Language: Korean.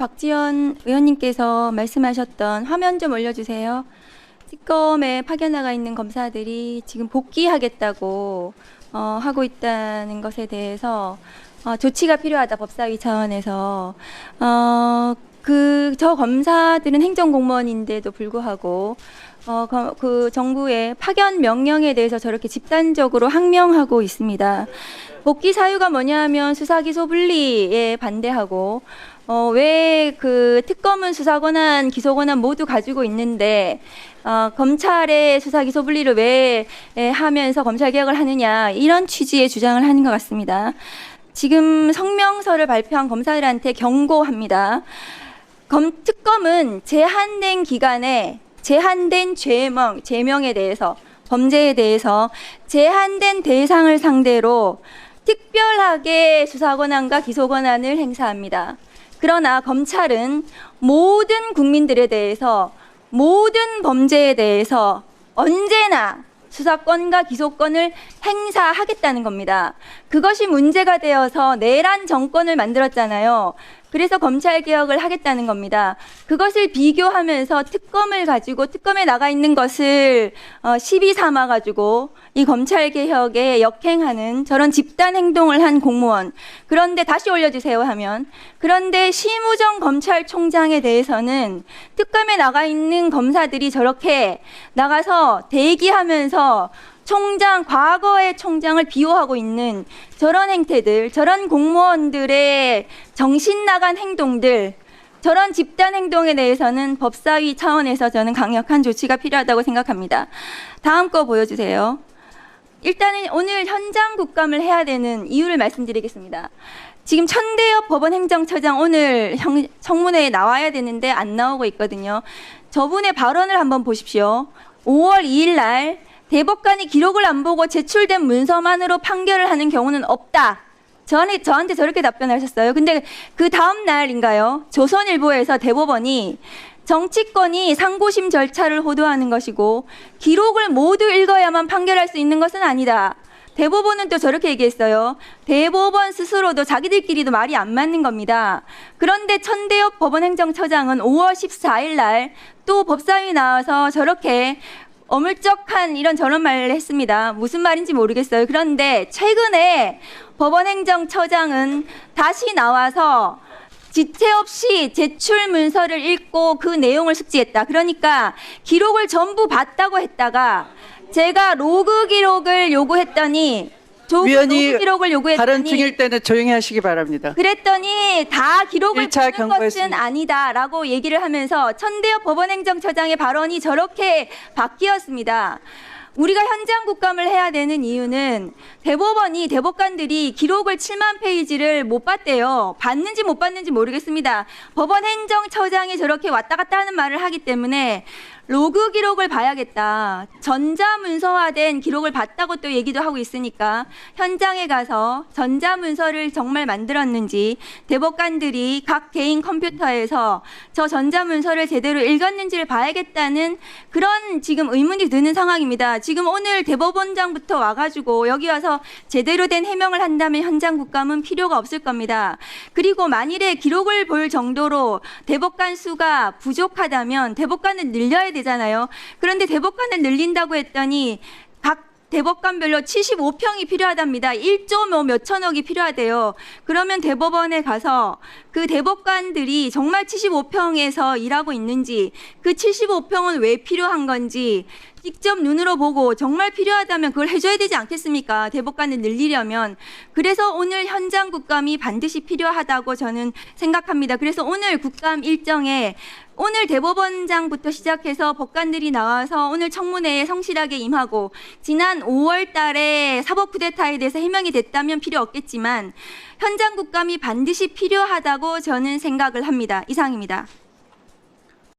박지원 의원님께서 말씀하셨던 화면 좀 올려주세요. 특검에 파견나가 있는 검사들이 지금 복귀하겠다고 하고 있다는 것에 대해서 조치가 필요하다, 법사위 차원에서. 저 검사들은 행정공무원인데도 불구하고 그 정부의 파견 명령에 대해서 저렇게 집단적으로 항명하고 있습니다. 복귀 사유가 뭐냐면 수사기소 분리에 반대하고 왜 그 특검은 수사권한, 기소권한 모두 가지고 있는데 검찰의 수사기소 분리를 왜 하면서 검찰개혁을 하느냐, 이런 취지의 주장을 하는 것 같습니다. 지금 성명서를 발표한 검사들한테 경고합니다. 특검은 제한된 기간에 제한된 죄명에 대해서, 범죄에 대해서 제한된 대상을 상대로 특별하게 수사권한과 기소권한을 행사합니다. 그러나 검찰은 모든 국민들에 대해서, 모든 범죄에 대해서 언제나 수사권과 기소권을 행사하겠다는 겁니다. 그것이 문제가 되어서 내란 정권을 만들었잖아요. 그래서 검찰개혁을 하겠다는 겁니다. 그것을 비교하면서 특검을 가지고, 특검에 나가 있는 것을 시비 삼아가지고 이 검찰개혁에 역행하는 저런 집단 행동을 한 공무원. 그런데 다시 올려주세요 하면, 그런데 심우정 검찰총장에 대해서는 특검에 나가 있는 검사들이 저렇게 나가서 대기하면서 과거의 총장을 비호하고 있는 저런 행태들, 저런 공무원들의 정신 나간 행동들, 저런 집단 행동에 대해서는 법사위 차원에서 저는 강력한 조치가 필요하다고 생각합니다. 다음 거 보여주세요. 일단은 오늘 현장 국감을 해야 되는 이유를 말씀드리겠습니다. 지금 천대엽 법원행정처장 오늘 청문회에 나와야 되는데 안 나오고 있거든요. 저분의 발언을 한번 보십시오. 5월 2일 날 대법관이 기록을 안 보고 제출된 문서만으로 판결을 하는 경우는 없다. 저한테 저렇게 답변하셨어요. 근데 그 다음 날인가요? 조선일보에서 대법원이 정치권이 상고심 절차를 호도하는 것이고 기록을 모두 읽어야만 판결할 수 있는 것은 아니다. 대법원은 또 저렇게 얘기했어요. 대법원 스스로도 자기들끼리도 말이 안 맞는 겁니다. 그런데 천대엽 법원행정처장은 5월 14일 날 또 법사위 나와서 저렇게 어물쩍한 이런 저런 말을 했습니다. 무슨 말인지 모르겠어요. 그런데 최근에 법원행정처장은 다시 나와서 지체 없이 제출 문서를 읽고 그 내용을 숙지했다. 그러니까 기록을 전부 봤다고 했다가 제가 로그 기록을 요구했더니 위원이 기록을 요구했더니 발언 중일 때는 조용히 하시기 바랍니다. 그랬더니 다 기록을 보는 것은 경고했습니다. 아니다라고 얘기를 하면서 천대엽 법원행정처장의 발언이 저렇게 바뀌었습니다. 우리가 현장 국감을 해야 되는 이유는 대법관들이 기록을 7만 페이지를 못 봤대요. 봤는지 못 봤는지 모르겠습니다. 법원행정처장이 저렇게 왔다 갔다 하는 말을 하기 때문에 로그 기록을 봐야겠다. 전자문서화된 기록을 봤다고 또 얘기도 하고 있으니까 현장에 가서 전자문서를 정말 만들었는지, 대법관들이 각 개인 컴퓨터에서 저 전자문서를 제대로 읽었는지를 봐야겠다는 그런 지금 의문이 드는 상황입니다. 지금 오늘 대법원장부터 와가지고 여기 와서 제대로 된 해명을 한다면 현장 국감은 필요가 없을 겁니다. 그리고 만일에 기록을 볼 정도로 대법관 수가 부족하다면 대법관은 늘려야 되잖아요. 그런데 대법관을 늘린다고 했더니 각 대법관별로 75평이 필요하답니다. 1조 몇천억이 필요하대요. 그러면 대법원에 가서 그 대법관들이 정말 75평에서 일하고 있는지, 그 75평은 왜 필요한 건지 직접 눈으로 보고 정말 필요하다면 그걸 해줘야 되지 않겠습니까? 대법관을 늘리려면. 그래서 오늘 현장 국감이 반드시 필요하다고 저는 생각합니다. 그래서 오늘 국감 일정에 오늘 대법원장부터 시작해서 법관들이 나와서 오늘 청문회에 성실하게 임하고, 지난 5월 달에 사법 쿠데타에 대해서 해명이 됐다면 필요 없겠지만 현장 국감이 반드시 필요하다고 저는 생각을 합니다. 이상입니다.